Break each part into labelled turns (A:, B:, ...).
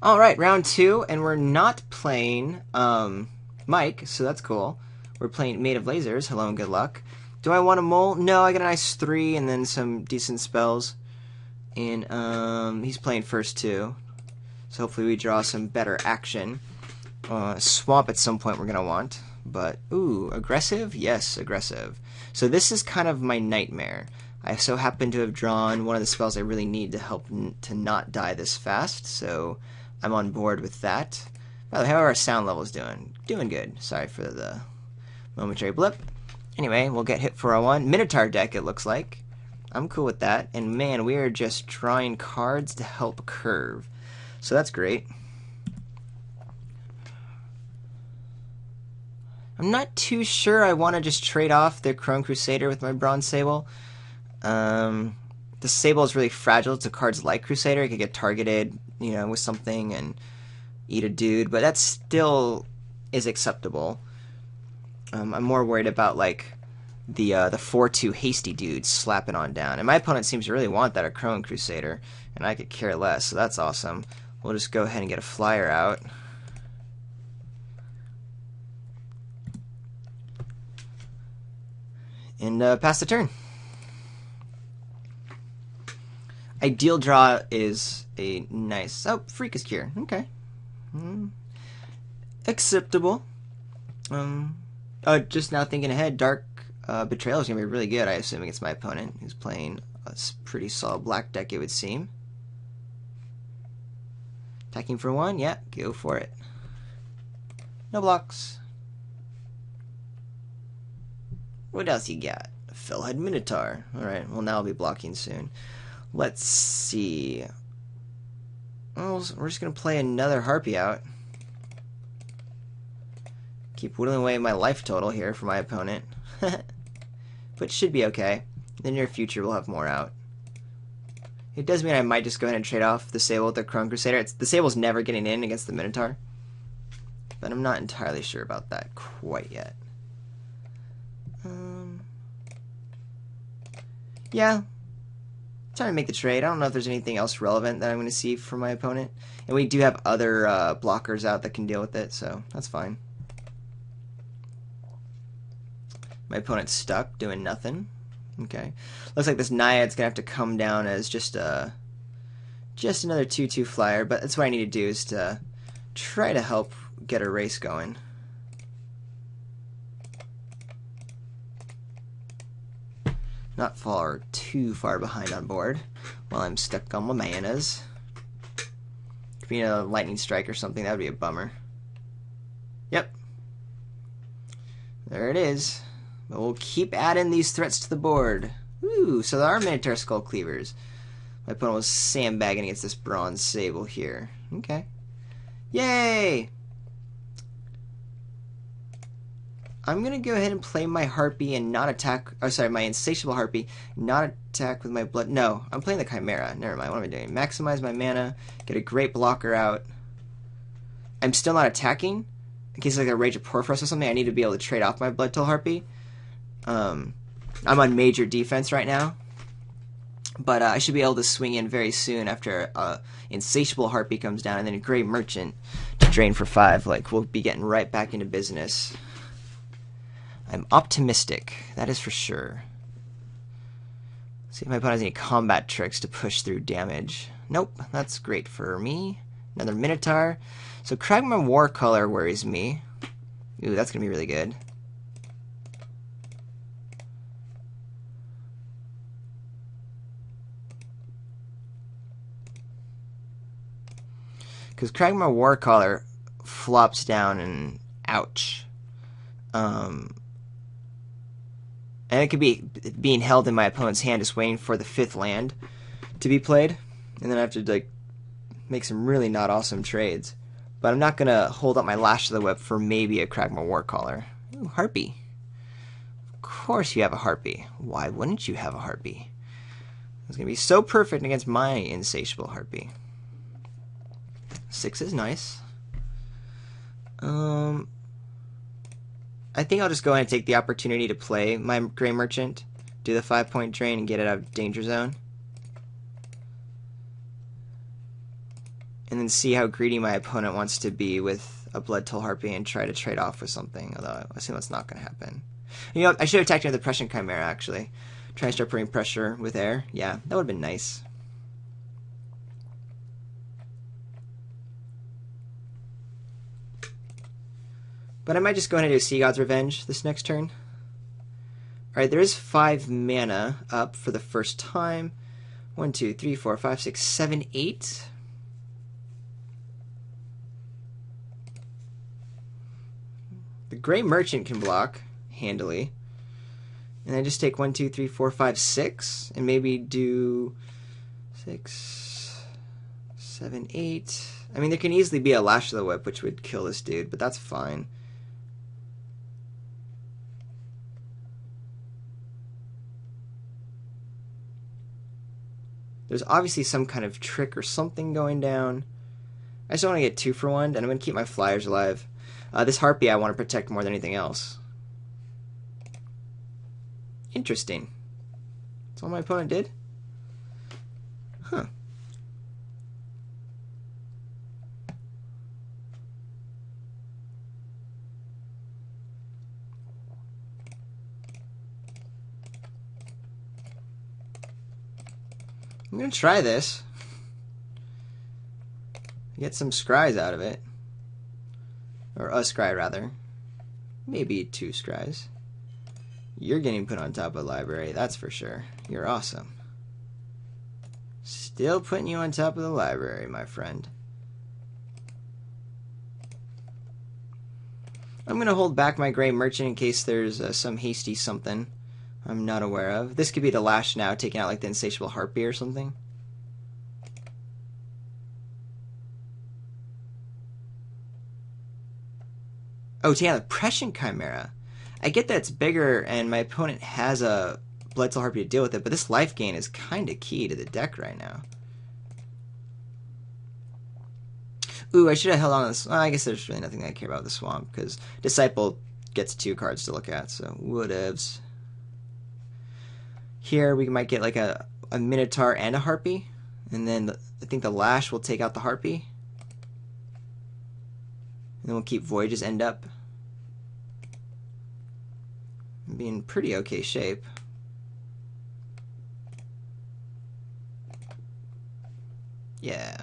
A: All right, round two, and we're not playing Mike, so that's cool. We're playing Made of Lasers. Hello and good luck. Do I want a mole? No, I got a nice 3 and then some decent spells. And he's playing first too, so hopefully we draw some better action. Swamp at some point we're gonna want, but ooh, aggressive? Yes, aggressive. So this is kind of my nightmare. I so happen to have drawn one of the spells I really need to help to not die this fast, so I'm on board with that. By the way, how are our sound levels doing? Doing good. Sorry for the momentary blip. Anyway, we'll get hit for a 1. Minotaur deck, it looks like. I'm cool with that. And man, we are just drawing cards to help curve. So that's great. I'm not too sure I want to just trade off the Chrome Crusader with my Bronze Sable. The Sable is really fragile to cards like Crusader. It could get targeted, with something and eat a dude, but that still is acceptable. I'm more worried about like the 4/2 hasty dude slapping on down, and my opponent seems to really want that Chrome Crusader, and I could care less. So that's awesome. We'll just go ahead and get a flyer out. And pass the turn. Ideal draw is a nice... Oh, Freak Cure. Okay. Acceptable. Just now thinking ahead, Dark Betrayal is going to be really good, I assume, against my opponent, who's playing a pretty solid black deck, it would seem. Attacking for 1? Yeah, go for it. No blocks. What else you got? A Fellhead Minotaur. Alright, well now I'll be blocking soon. Let's see. Oh, we're just going to play another Harpy out. Keep whittling away my life total here for my opponent. But it should be okay. In the near future we'll have more out. It does mean I might just go ahead and trade off the Sable with the Chrome Crusader. The Sable's never getting in against the Minotaur. But I'm not entirely sure about that quite yet. Yeah. Trying to make the trade. I don't know if there's anything else relevant that I'm going to see from my opponent. And we do have other blockers out that can deal with it, so that's fine. My opponent's stuck, doing nothing. Okay. Looks like this Naiad's going to have to come down as just another 2/2 flyer, but that's what I need to do is to try to help get a race going. Not too far behind on board while I'm stuck on my manas. If you know, a lightning strike or something, that would be a bummer. Yep. There it is. But we'll keep adding these threats to the board. Ooh, so there are Minotaur Skull Cleavers. My opponent was sandbagging against this Bronze Sable here. Okay. Yay! I'm going to go ahead and play my Harpy and not attack... Oh, sorry, my Insatiable Harpy. Not attack with my blood... No, I'm playing the Chimera. Never mind, what am I doing? Maximize my mana. Get a great blocker out. I'm still not attacking. In case like a Rage of Porphyros or something, I need to be able to trade off my Blood Toll Harpy. I'm on major defense right now. But I should be able to swing in very soon after Insatiable Harpy comes down, and then a Great Merchant to drain for 5. Like, we'll be getting right back into business. I'm optimistic, that is for sure. Let's see if my opponent has any combat tricks to push through damage. Nope, that's great for me. Another Minotaur. So Kragma Warcolor worries me. Ooh, that's going to be really good. Because Kragma Warcolor flops down and ouch. And it could be being held in my opponent's hand, just waiting for the 5th land to be played. And then I have to like make some really not awesome trades. But I'm not going to hold up my Lash of the Whip for maybe a Kragma Warcaller. Ooh, Harpy. Of course you have a Harpy. Why wouldn't you have a Harpy? It's going to be so perfect against my Insatiable Harpy. 6 is nice. I think I'll just go ahead and take the opportunity to play my Grey Merchant, do the 5-point drain, and get it out of danger zone. And then see how greedy my opponent wants to be with a Blood Toll Harpy and try to trade off with something, although I assume that's not going to happen. You know, I should have attacked another Prussian Chimera, actually. Try and start putting pressure with air. Yeah, that would have been nice. But I might just go ahead and do Sea God's Revenge this next turn. Alright, there is 5 mana up for the first time. 1, 2, 3, 4, 5, 6, 7, 8. The Gray Merchant can block handily. And I just take 1, 2, 3, 4, 5, 6. And maybe do 6, 7, 8. I mean, there can easily be a Lash of the Whip, which would kill this dude, but that's fine. There's obviously some kind of trick or something going down. I just want to get 2 for 1, and I'm going to keep my flyers alive. This Harpy I want to protect more than anything else. Interesting. That's all my opponent did? Huh. I'm going to try this. Get some scries out of it. Or a scry, rather. Maybe 2 scries. You're getting put on top of the library, that's for sure. You're awesome. Still putting you on top of the library, my friend. I'm going to hold back my Gray Merchant in case there's some hasty something I'm not aware of. This could be the Lash now, taking out like the Insatiable Harpy or something. Oh, taking out the Prussian Chimera. I get that it's bigger and my opponent has a Blood Toll Harpy to deal with it, but this life gain is kind of key to the deck right now. Ooh, I should have held on to this. Well, I guess there's really nothing I care about with the Swamp, because Disciple gets 2 cards to look at, so whatevs. Here we might get like a Minotaur and a Harpy, and then I think the Lash will take out the Harpy. And then we'll keep Voyage's End up. Be in pretty okay shape. Yeah.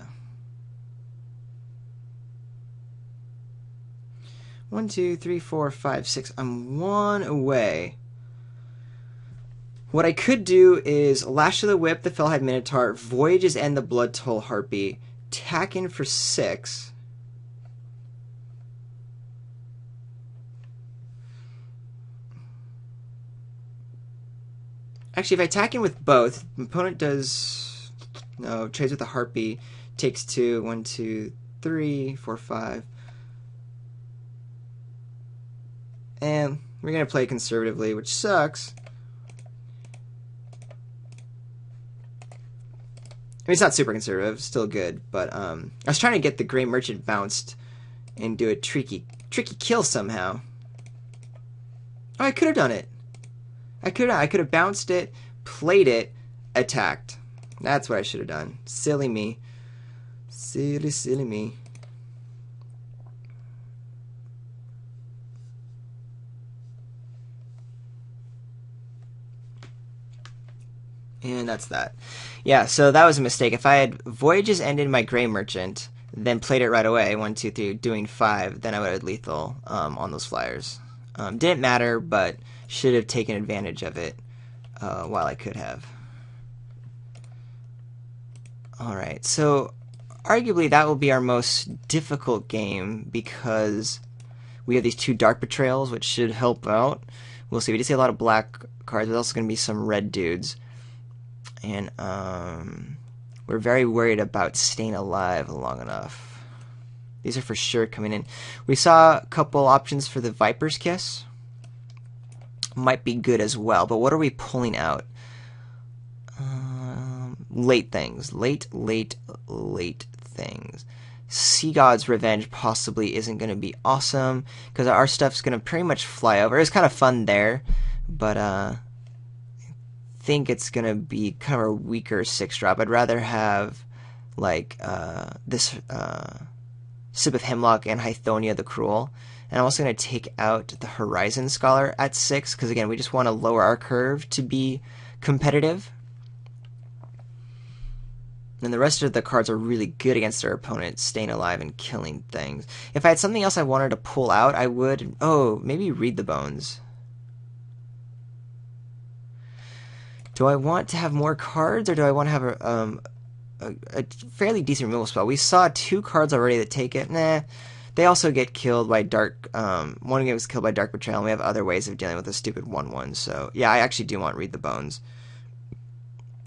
A: 1, 2, 3, 4, 5, 6. I'm 1 away. What I could do is Lash of the Whip, the Fellhide Minotaur, Voyages and the Blood Toll Harpy, tack in for 6. Actually, if I attack in with both, my opponent does... No, trades with the Harpy, takes 2, 1, 2, 3, 4, 5. And we're going to play conservatively, which sucks. I mean, it's not super conservative, it's still good, but I was trying to get the Gray Merchant bounced and do a tricky kill somehow. Oh, I could have done it. I could have bounced it, played it, attacked. That's what I should have done. Silly me. Silly, silly me. And that's that. Yeah, so that was a mistake. If I had Voyages ended my Gray Merchant, then played it right away, 1, 2, 3, doing 5, then I would have had lethal on those flyers. Didn't matter, but should have taken advantage of it while I could have. Alright, so arguably that will be our most difficult game because we have these 2 Dark Betrayals, which should help out. We'll see. We did see a lot of black cards, but there's also going to be some red dudes. And we're very worried about staying alive long enough. These are for sure coming in. We saw a couple options for the Viper's Kiss. Might be good as well, but what are we pulling out? Late things. Late things. Sea God's Revenge possibly isn't going to be awesome, because our stuff's going to pretty much fly over. It was kind of fun there, but I think it's going to be kind of a weaker 6-drop. I'd rather have like this Sip of Hemlock and Hythonia the Cruel. And I'm also going to take out the Horizon Scholar at 6, because again, we just want to lower our curve to be competitive. And the rest of the cards are really good against our opponent, staying alive and killing things. If I had something else I wanted to pull out, I would... Oh, maybe Read the Bones. Do I want to have more cards, or do I want to have a fairly decent removal spell? We saw 2 cards already that take it. Nah. They also get killed by Dark... one gets killed by Dark Betrayal, and we have other ways of dealing with a stupid 1/1. So, yeah, I actually do want Read the Bones.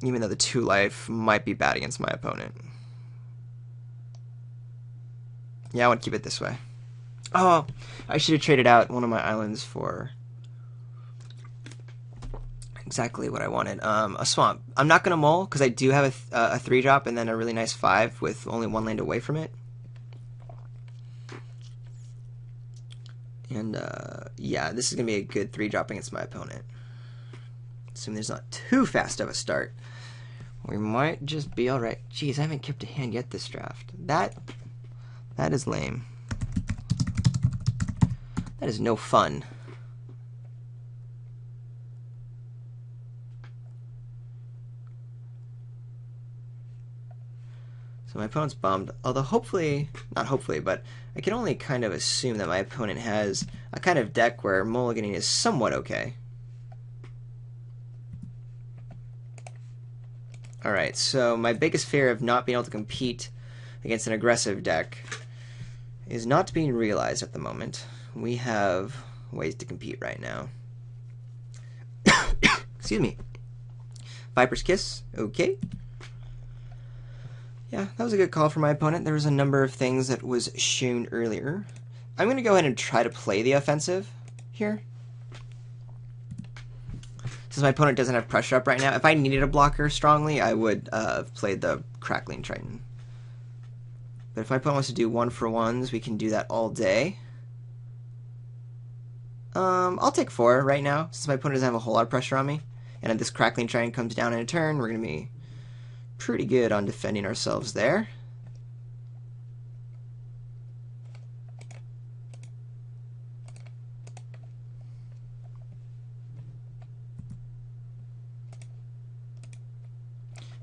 A: Even though the 2 life might be bad against my opponent. Yeah, I want to keep it this way. Oh, I should have traded out one of my islands for exactly what I wanted. A swamp. I'm not going to mull, because I do have a 3-drop and then a really nice 5 with only 1 land away from it. And, yeah, this is going to be a good 3-drop against my opponent. Assuming there's not too fast of a start. We might just be alright. Jeez, I haven't kept a hand yet this draft. That is lame. That is no fun. So my opponent's bummed. Although hopefully, not hopefully, but I can only kind of assume that my opponent has a kind of deck where mulliganing is somewhat okay. Alright, so my biggest fear of not being able to compete against an aggressive deck is not being realized at the moment. We have ways to compete right now. Excuse me. Viper's Kiss, okay. Yeah, that was a good call for my opponent. There was a number of things that was shown earlier. I'm going to go ahead and try to play the offensive here. Since my opponent doesn't have pressure up right now, if I needed a blocker strongly, I would have played the Crackling Triton. But if my opponent wants to do 1-for-1s, we can do that all day. I'll take 4 right now, since my opponent doesn't have a whole lot of pressure on me. And if this Crackling Triton comes down in a turn, we're going to be pretty good on defending ourselves there.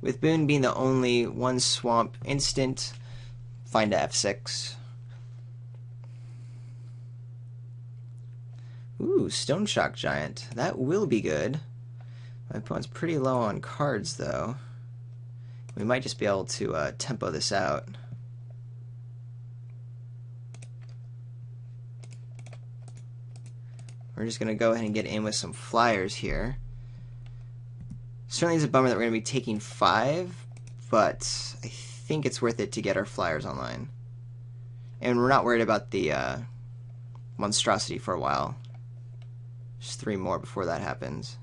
A: With Boone being the only 1 swamp instant, find a F6. Ooh, Stone Shock Giant. That will be good. My opponent's pretty low on cards, though. We might just be able to tempo this out. We're just going to go ahead and get in with some flyers here. Certainly it's a bummer that we're going to be taking 5, but I think it's worth it to get our flyers online. And we're not worried about the monstrosity for a while. Just 3 more before that happens.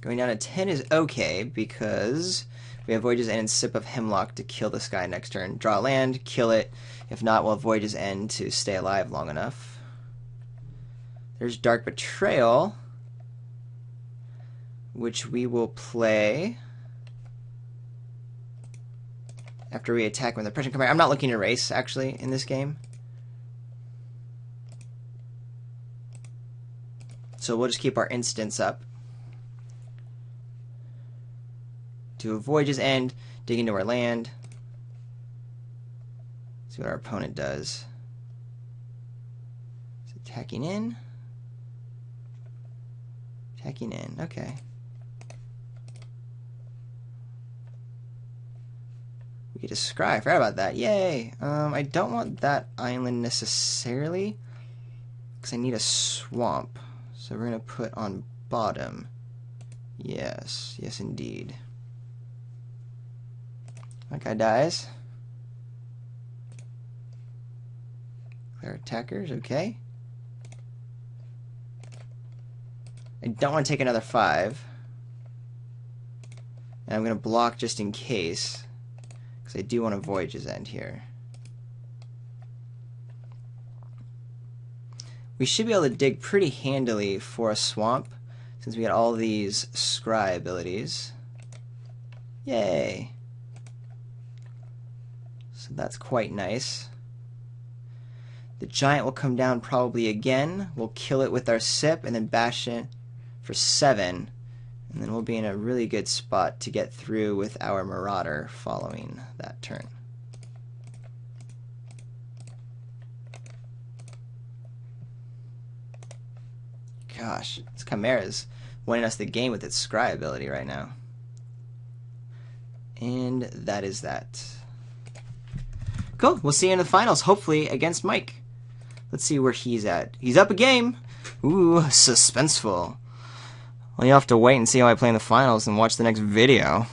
A: Going down to 10 is okay, because we have Voyage's End and Sip of Hemlock to kill this guy next turn. Draw land, kill it. If not, we'll have Voyage's End to stay alive long enough. There's Dark Betrayal, which we will play after we attack when the pressure comes back. I'm not looking to race, actually, in this game. So we'll just keep our instants up. To a Voyage's End, dig into our land. See what our opponent does. It's attacking in. Attacking in, okay. We get a scry, I forgot about that, yay! I don't want that island necessarily, because I need a swamp. So we're going to put on bottom. Yes, yes indeed. That guy dies. Clear attackers, okay. I don't want to take another 5. And I'm going to block just in case, because I do want to Voyage's End here. We should be able to dig pretty handily for a swamp, since since we got all these scry abilities. Yay! So that's quite nice. The giant will come down probably again. We'll kill it with our sip and then bash in for 7. And then we'll be in a really good spot to get through with our marauder following that turn. Gosh, this Chimera's winning us the game with its scry ability right now. And that is that. Cool, we'll see you in the finals, hopefully against Mike. Let's see where he's at. He's up a game. Ooh, suspenseful. Well, you'll have to wait and see how I play in the finals and watch the next video.